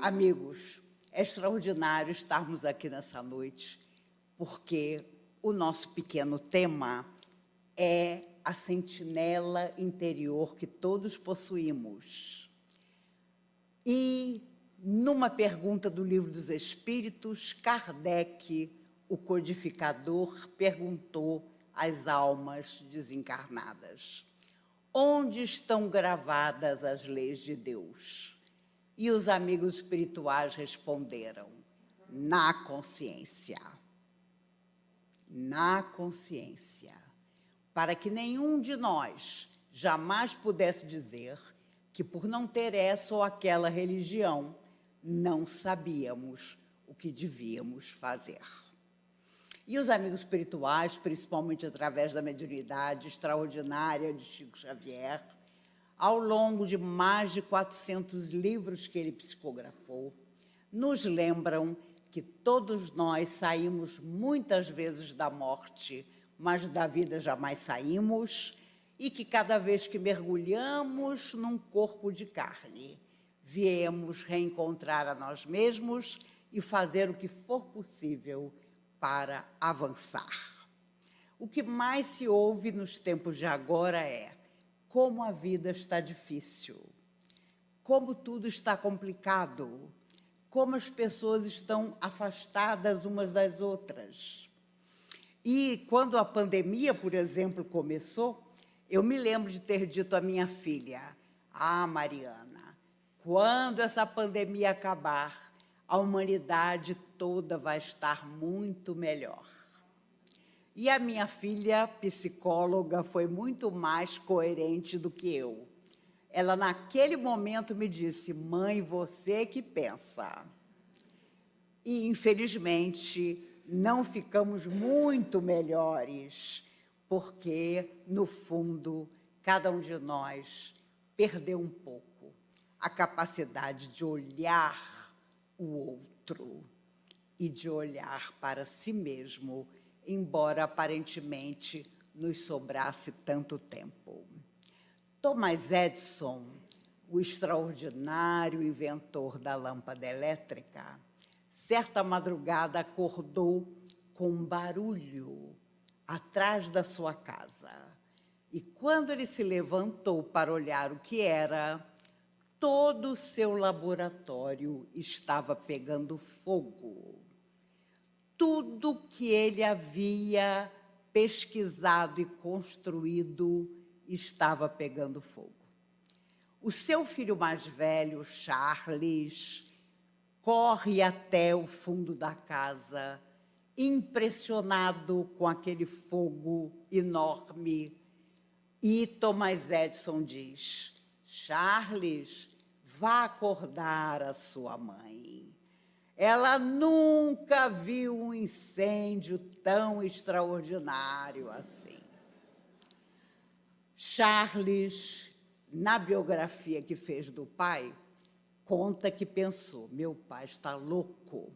Amigos, é extraordinário estarmos aqui nessa noite, porque o nosso pequeno tema é a sentinela interior que todos possuímos. E, numa pergunta do Livro dos Espíritos, Kardec, o codificador, perguntou às almas desencarnadas: onde estão gravadas as leis de Deus? E os amigos espirituais responderam: na consciência. Na consciência. Para que nenhum de nós jamais pudesse dizer que, por não ter essa ou aquela religião, não sabíamos o que devíamos fazer. E os amigos espirituais, principalmente através da mediunidade extraordinária de Chico Xavier, ao longo de mais de 400 livros que ele psicografou, nos lembram que todos nós saímos muitas vezes da morte, mas da vida jamais saímos, e que cada vez que mergulhamos num corpo de carne, viemos reencontrar a nós mesmos e fazer o que for possível para avançar. O que mais se ouve nos tempos de agora é: como a vida está difícil, como tudo está complicado, como as pessoas estão afastadas umas das outras. E quando a pandemia, por exemplo, começou, eu me lembro de ter dito à minha filha: ah, Mariana, quando essa pandemia acabar, a humanidade toda vai estar muito melhor. E a minha filha, psicóloga, foi muito mais coerente do que eu. Ela, naquele momento, me disse: mãe, você que pensa. E, infelizmente, não ficamos muito melhores, porque, no fundo, cada um de nós perdeu um pouco a capacidade de olhar o outro e de olhar para si mesmo, embora aparentemente nos sobrasse tanto tempo. Thomas Edison, o extraordinário inventor da lâmpada elétrica, certa madrugada acordou com um barulho atrás da sua casa. E quando ele se levantou para olhar o que era, todo o seu laboratório estava pegando fogo. Tudo que ele havia pesquisado e construído estava pegando fogo. O seu filho mais velho, Charles, corre até o fundo da casa, impressionado com aquele fogo enorme. E Thomas Edison diz: Charles, vá acordar a sua mãe. Ela nunca viu um incêndio tão extraordinário assim. Charles, na biografia que fez do pai, conta que pensou: meu pai está louco.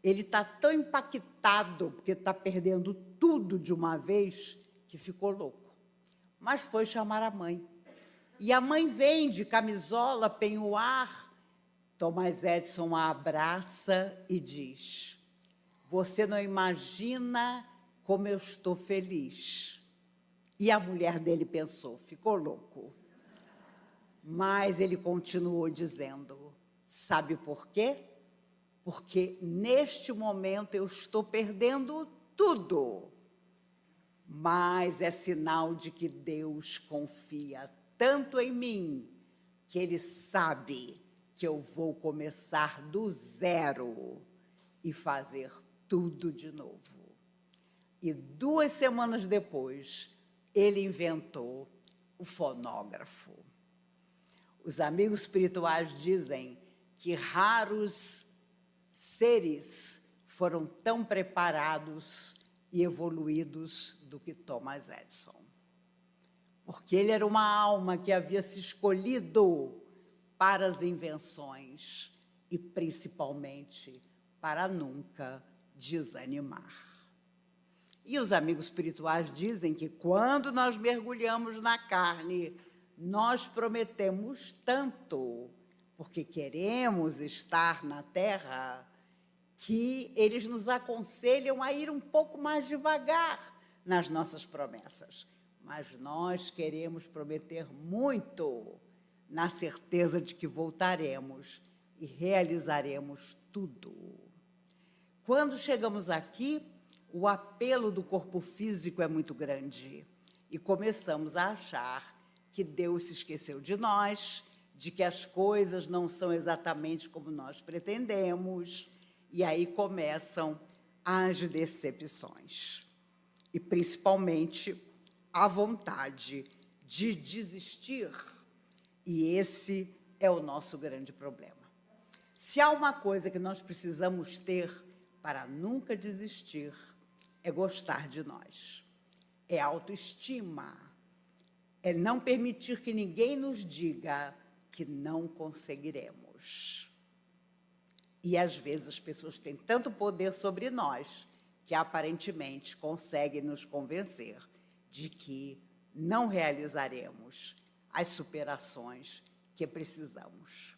Ele está tão impactado porque está perdendo tudo de uma vez que ficou louco. Mas foi chamar a mãe. E a mãe vem de camisola, penhoar. Thomas Edison a abraça e diz: você não imagina como eu estou feliz. E a mulher dele pensou: ficou louco. Mas ele continuou dizendo: sabe por quê? Porque neste momento eu estou perdendo tudo. Mas é sinal de que Deus confia tanto em mim que Ele sabe que eu vou começar do zero e fazer tudo de novo. E 2 semanas depois, ele inventou o fonógrafo. Os amigos espirituais dizem que raros seres foram tão preparados e evoluídos do que Thomas Edison. Porque ele era uma alma que havia se escolhido para as invenções e, principalmente, para nunca desanimar. E os amigos espirituais dizem que, quando nós mergulhamos na carne, nós prometemos tanto porque queremos estar na Terra, que eles nos aconselham a ir um pouco mais devagar nas nossas promessas. Mas nós queremos prometer muito, na certeza de que voltaremos e realizaremos tudo. Quando chegamos aqui, o apelo do corpo físico é muito grande e começamos a achar que Deus se esqueceu de nós, de que as coisas não são exatamente como nós pretendemos, e aí começam as decepções. E, principalmente, a vontade de desistir. E esse é o nosso grande problema. Se há uma coisa que nós precisamos ter para nunca desistir, é gostar de nós. É autoestima. É não permitir que ninguém nos diga que não conseguiremos. E, às vezes, as pessoas têm tanto poder sobre nós que, aparentemente, conseguem nos convencer de que não realizaremos as superações que precisamos.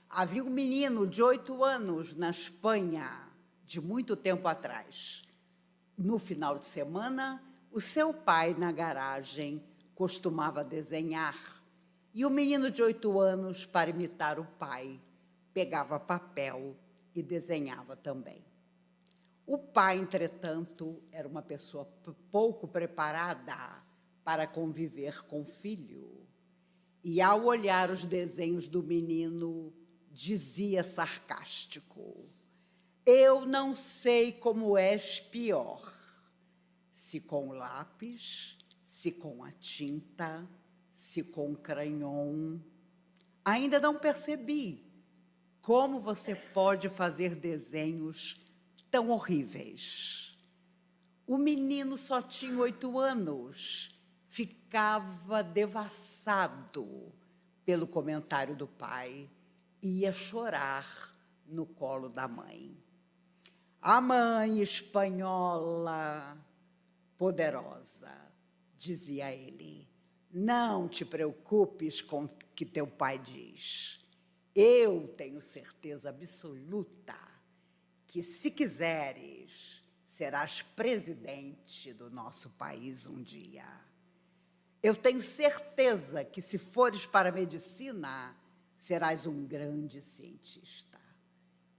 Havia um menino de 8 anos na Espanha, de muito tempo atrás. No final de semana, o seu pai, na garagem, costumava desenhar. E o menino de 8 anos, para imitar o pai, pegava papel e desenhava também. O pai, entretanto, era uma pessoa pouco preparada para conviver com o filho. E, ao olhar os desenhos do menino, dizia sarcástico: eu não sei como és pior, se com o lápis, se com a tinta, se com o crayon. Ainda não percebi como você pode fazer desenhos tão horríveis. O menino só tinha 8 anos, ficava devassado pelo comentário do pai e ia chorar no colo da mãe. A mãe espanhola, poderosa, dizia ele, não te preocupes com o que teu pai diz. Eu tenho certeza absoluta que, se quiseres, serás presidente do nosso país um dia. Eu tenho certeza que, se fores para a medicina, serás um grande cientista.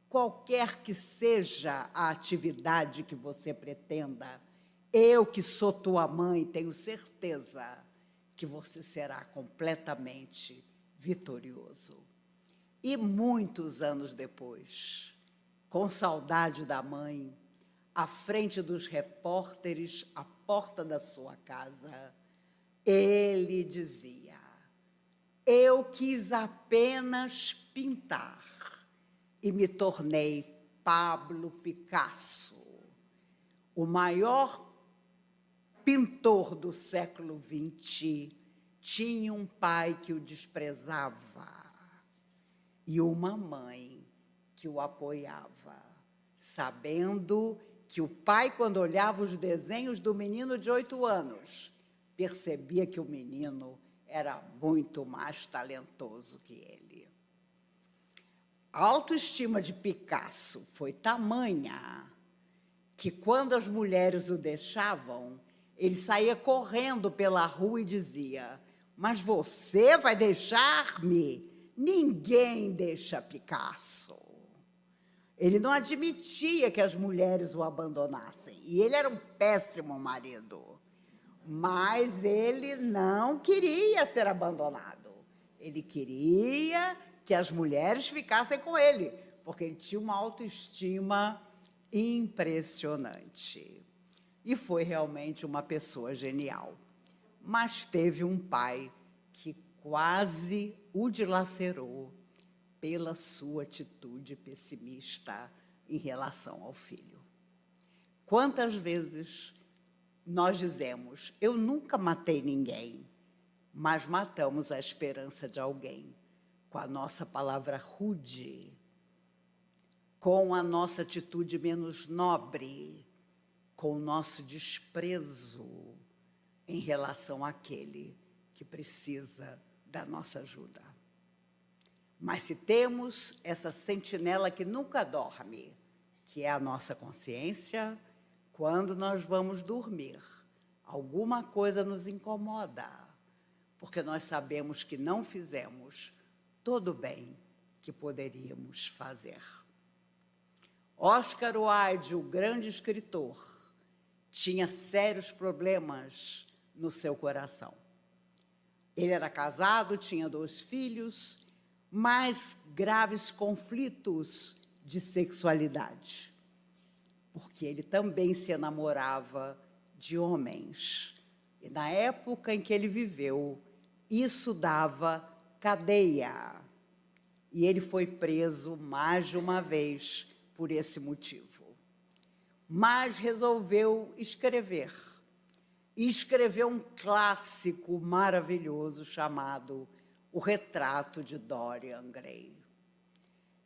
Qualquer que seja a atividade que você pretenda, eu, que sou tua mãe, tenho certeza que você será completamente vitorioso. E muitos anos depois, com saudade da mãe, à frente dos repórteres, à porta da sua casa, ele dizia: eu quis apenas pintar e me tornei Pablo Picasso, o maior pintor do século XX. Tinha um pai que o desprezava e uma mãe que o apoiava, sabendo que o pai, quando olhava os desenhos do menino de 8 anos, percebia que o menino era muito mais talentoso que ele. A autoestima de Picasso foi tamanha que, quando as mulheres o deixavam, ele saía correndo pela rua e dizia: mas você vai deixar-me? Ninguém deixa Picasso. Ele não admitia que as mulheres o abandonassem. E ele era um péssimo marido. Mas ele não queria ser abandonado. Ele queria que as mulheres ficassem com ele, porque ele tinha uma autoestima impressionante. E foi realmente uma pessoa genial. Mas teve um pai que quase o dilacerou pela sua atitude pessimista em relação ao filho. Quantas vezes nós dizemos: eu nunca matei ninguém, mas matamos a esperança de alguém com a nossa palavra rude, com a nossa atitude menos nobre, com o nosso desprezo em relação àquele que precisa da nossa ajuda. Mas se temos essa sentinela que nunca dorme, que é a nossa consciência, quando nós vamos dormir, alguma coisa nos incomoda, porque nós sabemos que não fizemos todo o bem que poderíamos fazer. Oscar Wilde, o grande escritor, tinha sérios problemas no seu coração. Ele era casado, tinha 2 filhos, mas graves conflitos de sexualidade, porque ele também se enamorava de homens. E na época em que ele viveu, isso dava cadeia. E ele foi preso mais de uma vez por esse motivo. Mas resolveu escrever. E escreveu um clássico maravilhoso chamado O Retrato de Dorian Gray,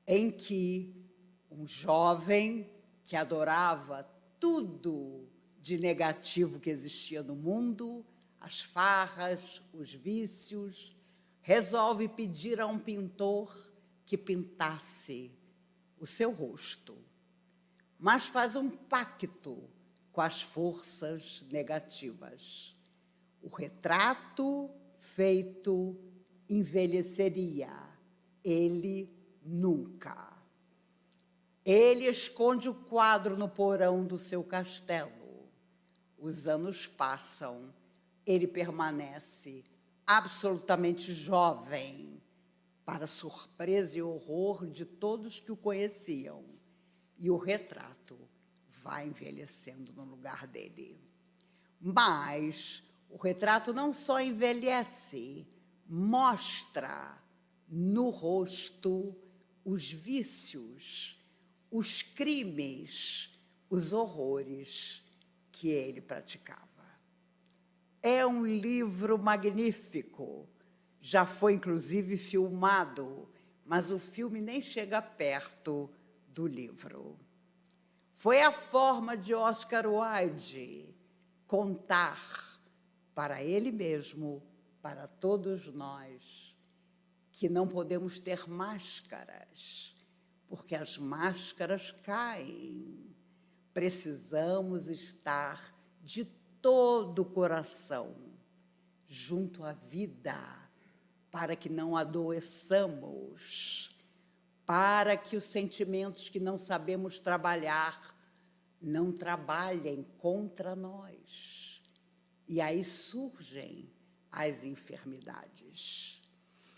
em que um jovem que adorava tudo de negativo que existia no mundo, as farras, os vícios, resolve pedir a um pintor que pintasse o seu rosto, mas faz um pacto com as forças negativas. O retrato feito envelheceria, ele nunca. Ele esconde o quadro no porão do seu castelo. Os anos passam, ele permanece absolutamente jovem, para surpresa e horror de todos que o conheciam. E o retrato vai envelhecendo no lugar dele. Mas o retrato não só envelhece, mostra no rosto os vícios, os crimes, os horrores que ele praticava. É um livro magnífico. Já foi, inclusive, filmado, mas o filme nem chega perto do livro. Foi a forma de Oscar Wilde contar para ele mesmo, para todos nós, que não podemos ter máscaras, porque as máscaras caem. Precisamos estar de todo o coração junto à vida, para que não adoeçamos, para que os sentimentos que não sabemos trabalhar não trabalhem contra nós. E aí surgem as enfermidades.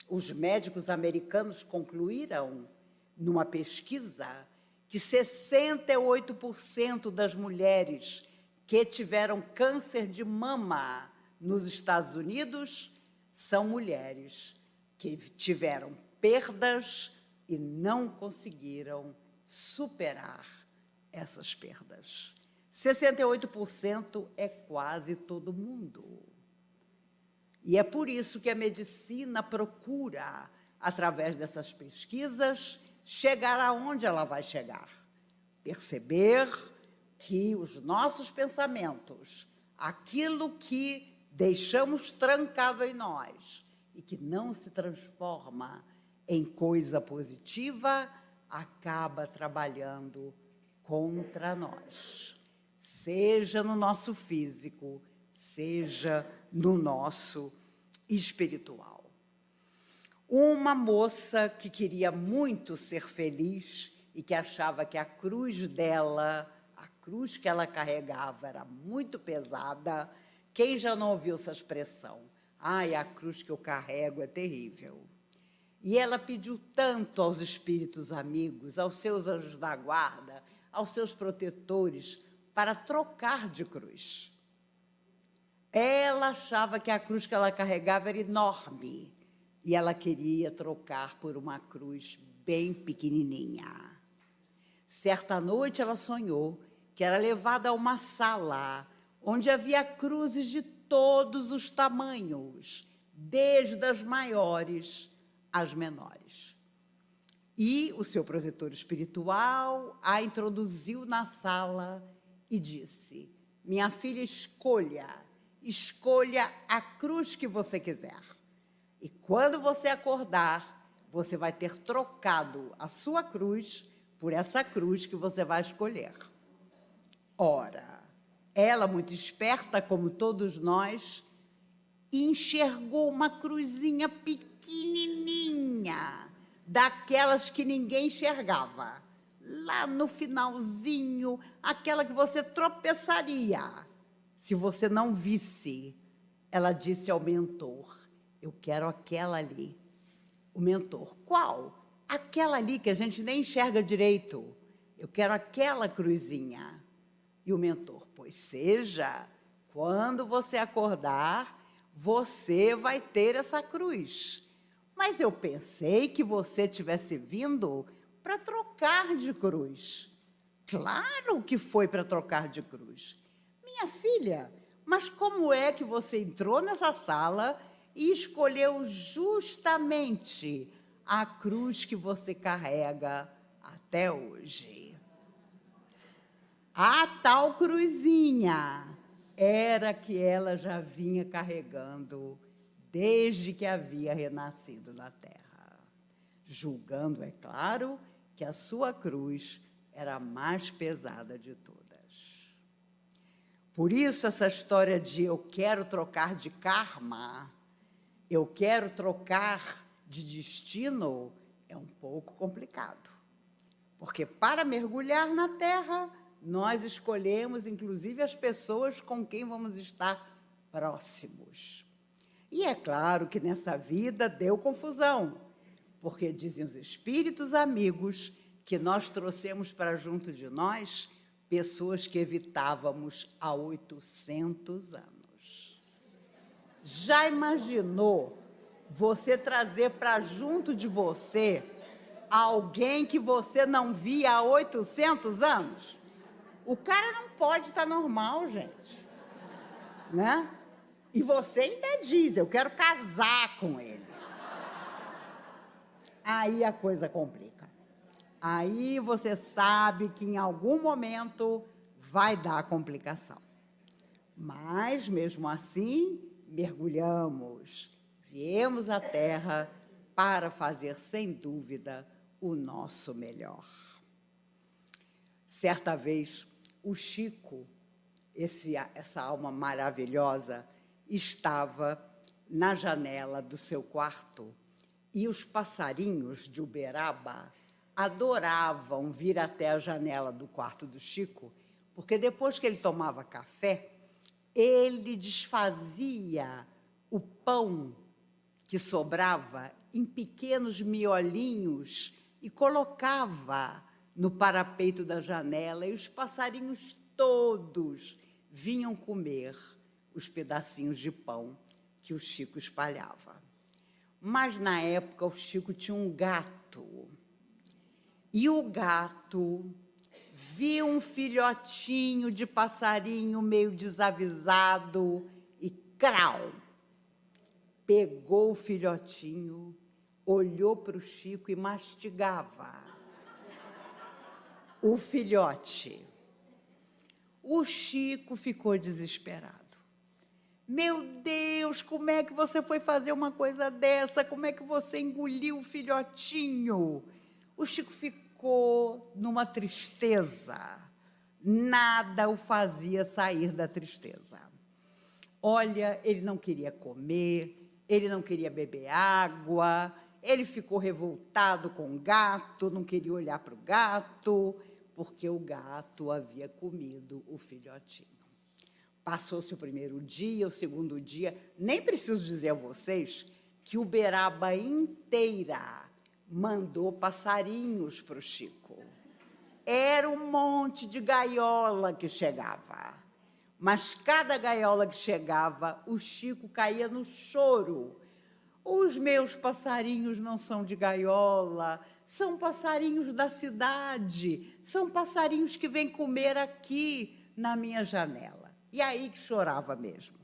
Os médicos americanos concluíram, numa pesquisa, que 68% das mulheres que tiveram câncer de mama nos Estados Unidos são mulheres que tiveram perdas e não conseguiram superar essas perdas. 68% é quase todo mundo. E é por isso que a medicina procura, através dessas pesquisas, chegar aonde ela vai chegar. Perceber que os nossos pensamentos, aquilo que deixamos trancado em nós e que não se transforma em coisa positiva, acaba trabalhando contra nós, seja no nosso físico, seja no nosso espiritual. Uma moça que queria muito ser feliz e que achava que a cruz dela, a cruz que ela carregava, era muito pesada. Quem já não ouviu essa expressão? Ai, a cruz que eu carrego é terrível. E ela pediu tanto aos espíritos amigos, aos seus anjos da guarda, aos seus protetores, para trocar de cruz. Ela achava que a cruz que ela carregava era enorme e ela queria trocar por uma cruz bem pequenininha. Certa noite ela sonhou que era levada a uma sala onde havia cruzes de todos os tamanhos, desde as maiores às menores. E o seu protetor espiritual a introduziu na sala e disse: minha filha, escolha a cruz que você quiser. E quando você acordar, você vai ter trocado a sua cruz por essa cruz que você vai escolher. Ora, ela, muito esperta, como todos nós, enxergou uma cruzinha pequenininha, daquelas que ninguém enxergava. Lá no finalzinho, aquela que você tropeçaria se você não visse. Ela disse ao mentor: eu quero aquela ali. O mentor: qual? Aquela ali que a gente nem enxerga direito. Eu quero aquela cruzinha. E o mentor: pois seja, quando você acordar, você vai ter essa cruz. Mas eu pensei que você tivesse vindo para trocar de cruz. Claro que foi para trocar de cruz. Minha filha, mas como é que você entrou nessa sala e escolheu justamente a cruz que você carrega até hoje? A tal cruzinha era que ela já vinha carregando desde que havia renascido na terra, julgando, é claro, que a sua cruz era a mais pesada de todas. Por isso, essa história de eu quero trocar de karma, eu quero trocar de destino, é um pouco complicado. Porque para mergulhar na terra, nós escolhemos, inclusive, as pessoas com quem vamos estar próximos. E é claro que nessa vida deu confusão, porque dizem os espíritos amigos que nós trouxemos para junto de nós pessoas que evitávamos há 800 anos. Já imaginou você trazer para junto de você alguém que você não via há 800 anos? O cara não pode estar normal, gente, né? E você ainda diz: eu quero casar com ele. Aí a coisa complica. Aí você sabe que em algum momento vai dar complicação. Mas, mesmo assim, mergulhamos, viemos à Terra para fazer, sem dúvida, o nosso melhor. Certa vez, o Chico, essa alma maravilhosa, estava na janela do seu quarto e os passarinhos de Uberaba adoravam vir até a janela do quarto do Chico, porque depois que ele tomava café, ele desfazia o pão que sobrava em pequenos miolinhos e colocava no parapeito da janela, e os passarinhos todos vinham comer os pedacinhos de pão que o Chico espalhava. Mas, na época, o Chico tinha um gato. E o gato viu um filhotinho de passarinho meio desavisado e, crau, pegou o filhotinho, olhou para o Chico e mastigava o filhote. O Chico ficou desesperado. Meu Deus, como é que você foi fazer uma coisa dessa? Como é que você engoliu o filhotinho? O Chico ficou numa tristeza. Nada o fazia sair da tristeza. Olha, ele não queria comer, ele não queria beber água, ele ficou revoltado com o gato, não queria olhar para o gato, porque o gato havia comido o filhotinho. Passou-se o primeiro dia, o segundo dia, nem preciso dizer a vocês que Uberaba inteira mandou passarinhos para o Chico. Era um monte de gaiola que chegava, mas cada gaiola que chegava, o Chico caía no choro. Os meus passarinhos não são de gaiola, são passarinhos da cidade, são passarinhos que vêm comer aqui na minha janela. E aí que chorava mesmo.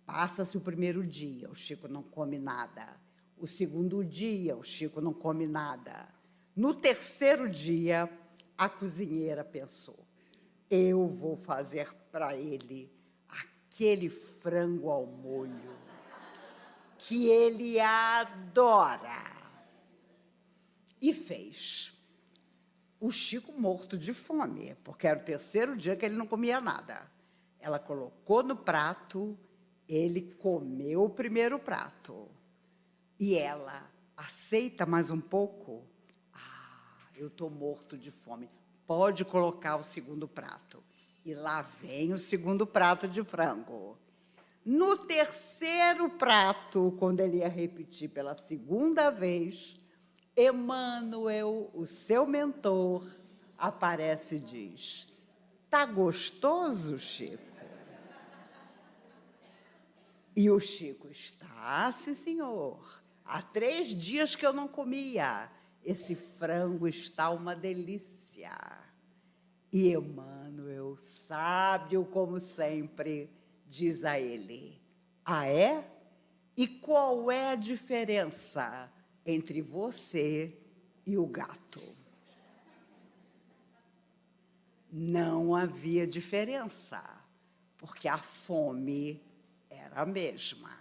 Passa-se o primeiro dia, o Chico não come nada. O segundo dia, o Chico não come nada. No terceiro dia, a cozinheira pensou: eu vou fazer para ele aquele frango ao molho que ele adora. E fez. O Chico morto de fome, porque era o terceiro dia que ele não comia nada. Ela colocou no prato, ele comeu o primeiro prato. E ela, aceita mais um pouco? Ah, eu estou morto de fome. Pode colocar o segundo prato. E lá vem o segundo prato de frango. No terceiro prato, quando ele ia repetir pela segunda vez, Emmanuel, o seu mentor, aparece e diz: "Tá gostoso, Chico?" E o Chico: "Está, sim, senhor. Há 3 dias que eu não comia. Esse frango está uma delícia." E Emmanuel, sábio como sempre, diz a ele: "Ah, é? E qual é a diferença entre você e o gato?" Não havia diferença, porque a fome era a mesma.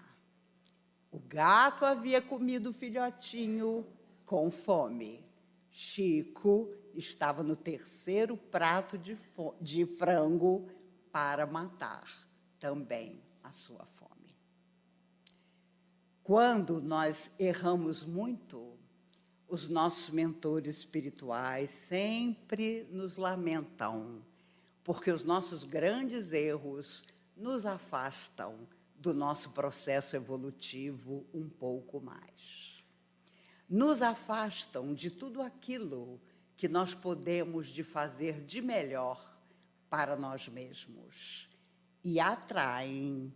O gato havia comido o filhotinho com fome. Chico estava no terceiro prato de frango para matar também a sua fome. Quando nós erramos muito, os nossos mentores espirituais sempre nos lamentam, porque os nossos grandes erros nos afastam do nosso processo evolutivo um pouco mais. Nos afastam de tudo aquilo que nós podemos de fazer de melhor para nós mesmos e atraem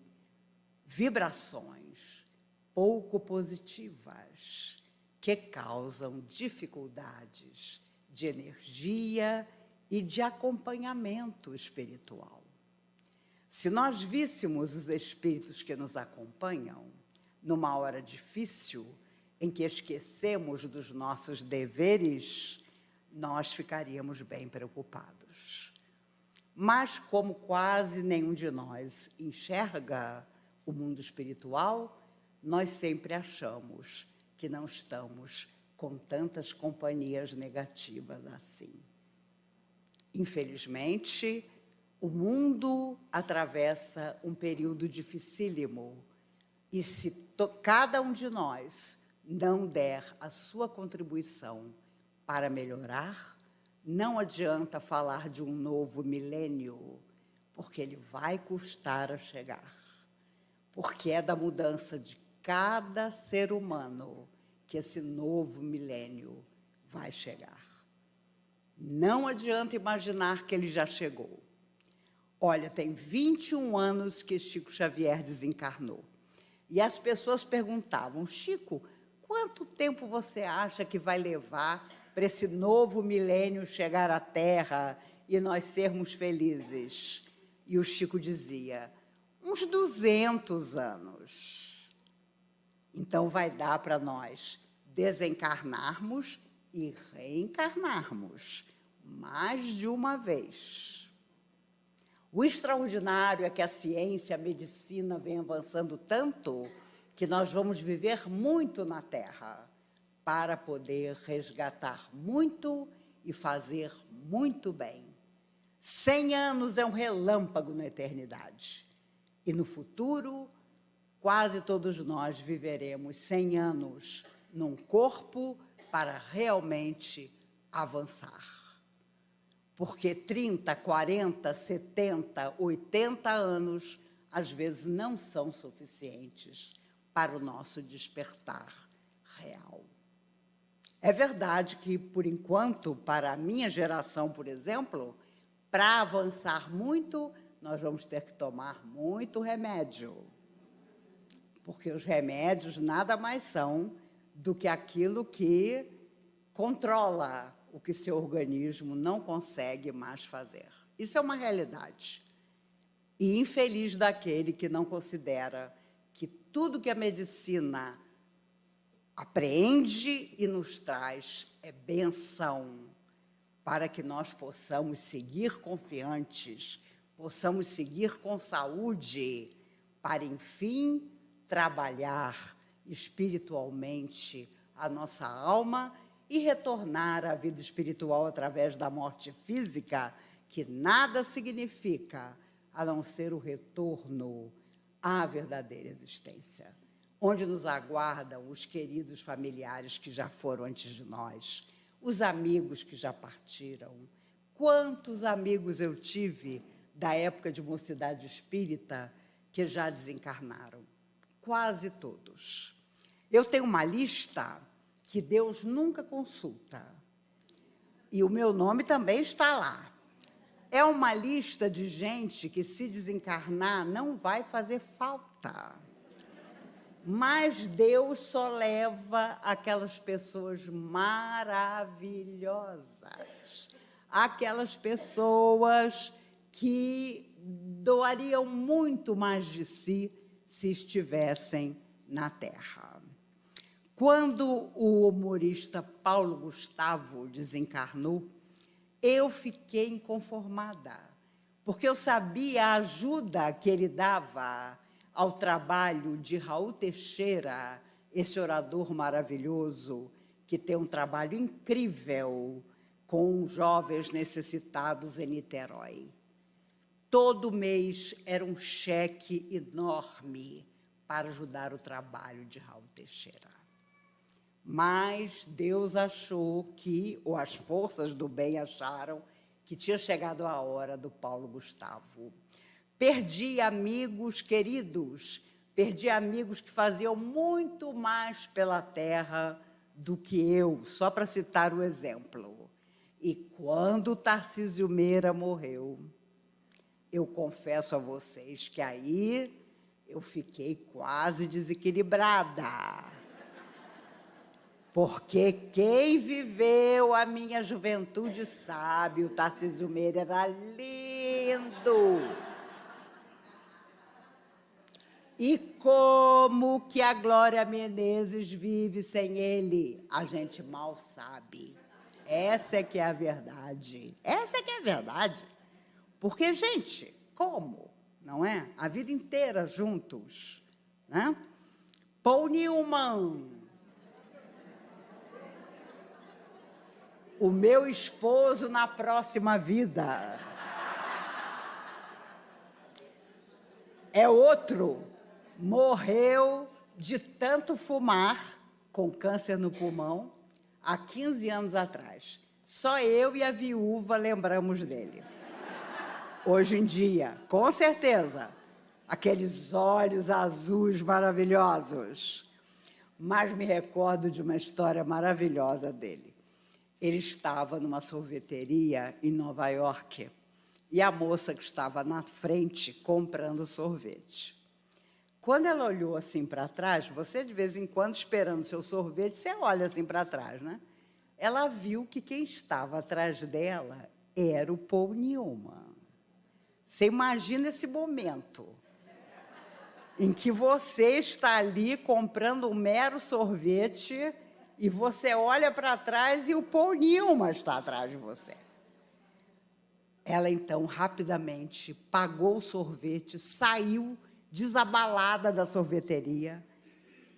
vibrações pouco positivas que causam dificuldades de energia e de acompanhamento espiritual. Se nós víssemos os espíritos que nos acompanham numa hora difícil, em que esquecemos dos nossos deveres, nós ficaríamos bem preocupados. Mas, como quase nenhum de nós enxerga o mundo espiritual, nós sempre achamos que não estamos com tantas companhias negativas assim. Infelizmente, o mundo atravessa um período dificílimo e se cada um de nós não der a sua contribuição para melhorar, não adianta falar de um novo milênio, porque ele vai custar a chegar. Porque é da mudança de cada ser humano que esse novo milênio vai chegar. Não adianta imaginar que ele já chegou. Olha, tem 21 anos que Chico Xavier desencarnou. E as pessoas perguntavam: "Chico, quanto tempo você acha que vai levar para esse novo milênio chegar à Terra e nós sermos felizes?" E o Chico dizia: "Uns 200 anos. Então, vai dar para nós desencarnarmos e reencarnarmos mais de uma vez." O extraordinário é que a ciência, a medicina vem avançando tanto que nós vamos viver muito na Terra para poder resgatar muito e fazer muito bem. 100 anos é um relâmpago na eternidade. E no futuro, quase todos nós viveremos 100 anos num corpo para realmente avançar. Porque 30, 40, 70, 80 anos, às vezes, não são suficientes para o nosso despertar real. É verdade que, por enquanto, para a minha geração, por exemplo, para avançar muito, nós vamos ter que tomar muito remédio. Porque os remédios nada mais são do que aquilo que controla o que seu organismo não consegue mais fazer. Isso é uma realidade. E infeliz daquele que não considera que tudo que a medicina apreende e nos traz é benção para que nós possamos seguir confiantes, possamos seguir com saúde, para, enfim, trabalhar espiritualmente a nossa alma e retornar à vida espiritual através da morte física, que nada significa a não ser o retorno à verdadeira existência, onde nos aguardam os queridos familiares que já foram antes de nós, os amigos que já partiram. Quantos amigos eu tive da época de mocidade espírita que já desencarnaram? Quase todos. Eu tenho uma lista que Deus nunca consulta. E o meu nome também está lá. É uma lista de gente que, se desencarnar, não vai fazer falta. Mas Deus só leva aquelas pessoas maravilhosas, aquelas pessoas que doariam muito mais de si se estivessem na Terra. Quando o humorista Paulo Gustavo desencarnou, eu fiquei inconformada, porque eu sabia a ajuda que ele dava ao trabalho de Raul Teixeira, esse orador maravilhoso, que tem um trabalho incrível com jovens necessitados em Niterói. Todo mês era um cheque enorme para ajudar o trabalho de Raul Teixeira. Mas Deus achou que, ou as forças do bem acharam, que tinha chegado a hora do Paulo Gustavo. Perdi amigos queridos, perdi amigos que faziam muito mais pela terra do que eu, só para citar o exemplo. E quando Tarcísio Meira morreu, eu confesso a vocês que aí eu fiquei quase desequilibrada. Porque quem viveu a minha juventude sabe, o Tarcísio Meira era lindo. E como que a Glória Menezes vive sem ele? A gente mal sabe. Essa é que é a verdade. Essa é que é a verdade. Porque, gente, como? Não é? A vida inteira juntos. Né? Paul Newman. O meu esposo na próxima vida. É outro. Morreu de tanto fumar, com câncer no pulmão, há 15 anos atrás. Só eu e a viúva lembramos dele. Hoje em dia, com certeza, aqueles olhos azuis maravilhosos. Mas me recordo de uma história maravilhosa dele. Ele estava numa sorveteria em Nova York e a moça que estava na frente comprando sorvete. Quando ela olhou assim para trás, você de vez em quando esperando seu sorvete, você olha assim para trás, né? Ela viu que quem estava atrás dela era o Paul Newman. Você imagina esse momento em que você está ali comprando um mero sorvete e você olha para trás e o Paul Newman está atrás de você. Ela, então, rapidamente pagou o sorvete, saiu desabalada da sorveteria.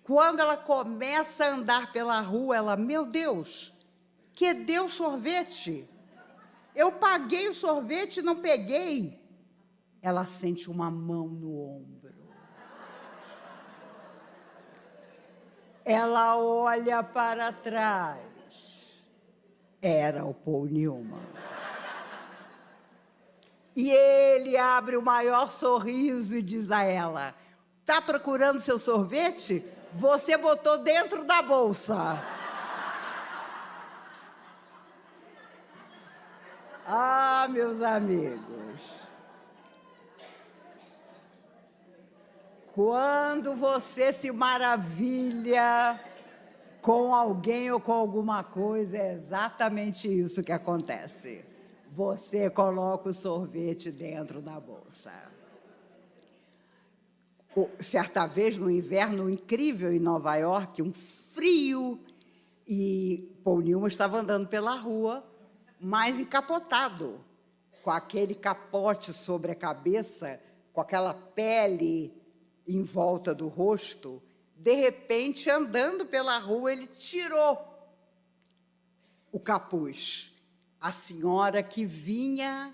Quando ela começa a andar pela rua, ela, meu Deus, que deu sorvete? Eu paguei o sorvete e não peguei. Ela sente uma mão no ombro. Ela olha para trás. Era o Paul Newman. E ele abre o maior sorriso e diz a ela, está procurando seu sorvete? Você botou dentro da bolsa. Ah, meus amigos. Quando você se maravilha com alguém ou com alguma coisa, é exatamente isso que acontece. Você coloca o sorvete dentro da bolsa. Certa vez, no inverno incrível em Nova York, um frio, e Paul Newman estava andando pela rua, mais encapotado, com aquele capote sobre a cabeça, com aquela pele em volta do rosto. De repente, andando pela rua, ele tirou o capuz. A senhora que vinha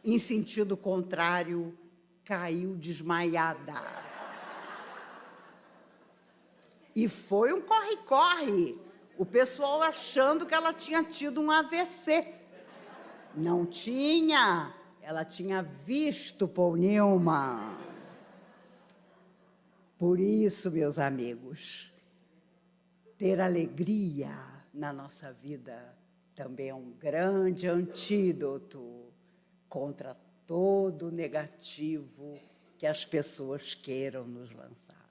em sentido contrário caiu desmaiada. E foi um corre-corre. O pessoal achando que ela tinha tido um AVC. Não tinha. Ela tinha visto Paul Newman. Por isso, meus amigos, ter alegria na nossa vida também é um grande antídoto contra todo o negativo que as pessoas queiram nos lançar.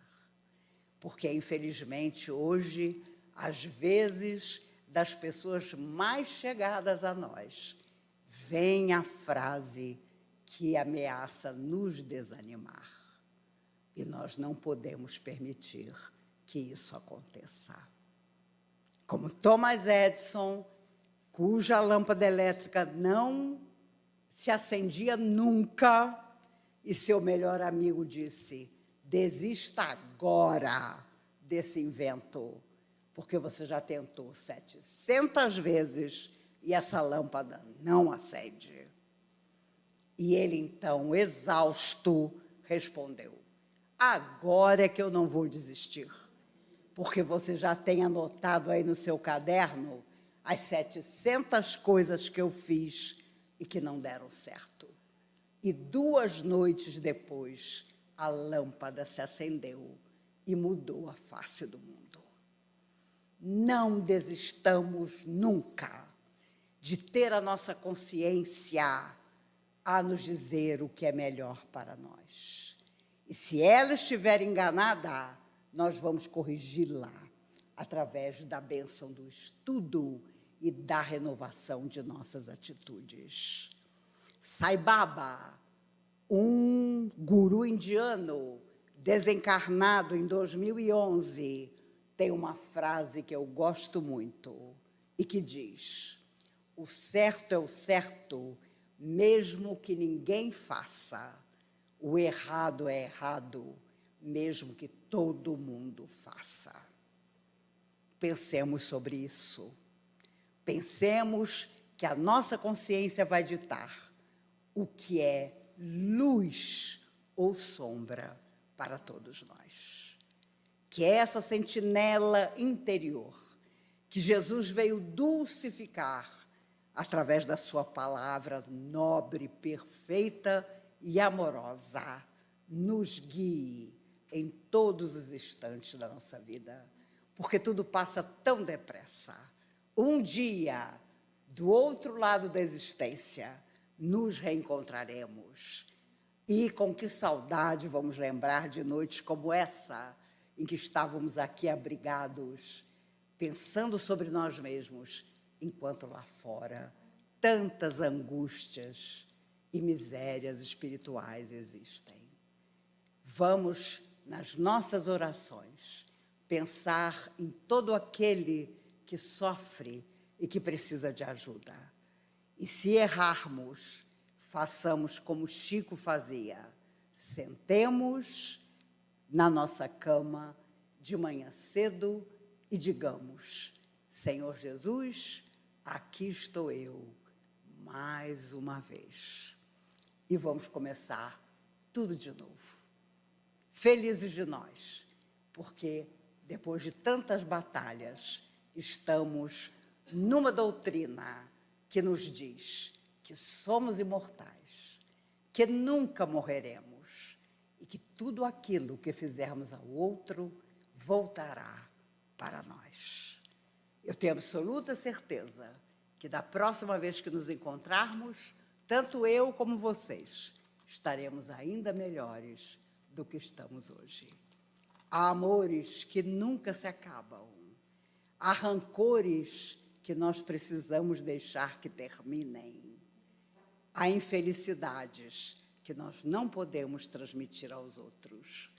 Porque, infelizmente, hoje, às vezes, das pessoas mais chegadas a nós, vem a frase que ameaça nos desanimar. E nós não podemos permitir que isso aconteça. Como Thomas Edison, cuja lâmpada elétrica não se acendia nunca, e seu melhor amigo disse: desista agora desse invento, porque você já tentou 700 vezes e essa lâmpada não acende. E ele, então, exausto, respondeu: agora é que eu não vou desistir, porque você já tem anotado aí no seu caderno as 700 coisas que eu fiz e que não deram certo. E 2 noites depois, a lâmpada se acendeu e mudou a face do mundo. Não desistamos nunca de ter a nossa consciência a nos dizer o que é melhor para nós. E se ela estiver enganada, nós vamos corrigi-la através da bênção do estudo e da renovação de nossas atitudes. Sai Baba, um guru indiano desencarnado em 2011, tem uma frase que eu gosto muito e que diz: o certo é o certo, mesmo que ninguém faça. O errado é errado, mesmo que todo mundo faça. Pensemos sobre isso. Pensemos que a nossa consciência vai ditar o que é luz ou sombra para todos nós. Que é essa sentinela interior que Jesus veio dulcificar através da sua palavra nobre, perfeita e amorosa, nos guie em todos os instantes da nossa vida, porque tudo passa tão depressa. Um dia, do outro lado da existência, nos reencontraremos. E com que saudade vamos lembrar de noites como essa, em que estávamos aqui abrigados, pensando sobre nós mesmos, enquanto lá fora tantas angústias e misérias espirituais existem. Vamos, nas nossas orações, pensar em todo aquele que sofre e que precisa de ajuda. E se errarmos, façamos como Chico fazia. Sentemos na nossa cama de manhã cedo e digamos: Senhor Jesus, aqui estou eu, mais uma vez. E vamos começar tudo de novo. Felizes de nós, porque depois de tantas batalhas, estamos numa doutrina que nos diz que somos imortais, que nunca morreremos e que tudo aquilo que fizermos ao outro voltará para nós. Eu tenho absoluta certeza que da próxima vez que nos encontrarmos, tanto eu como vocês estaremos ainda melhores do que estamos hoje. Há amores que nunca se acabam, há rancores que nós precisamos deixar que terminem, há infelicidades que nós não podemos transmitir aos outros,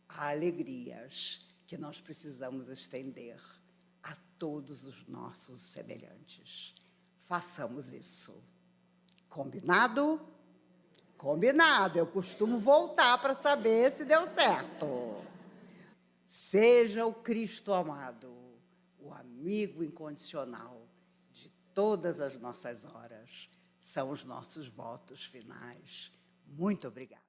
há alegrias que nós precisamos estender a todos os nossos semelhantes. Façamos isso. Combinado? Combinado. Eu costumo voltar para saber se deu certo. Seja o Cristo amado, o amigo incondicional de todas as nossas horas. São os nossos votos finais. Muito obrigada.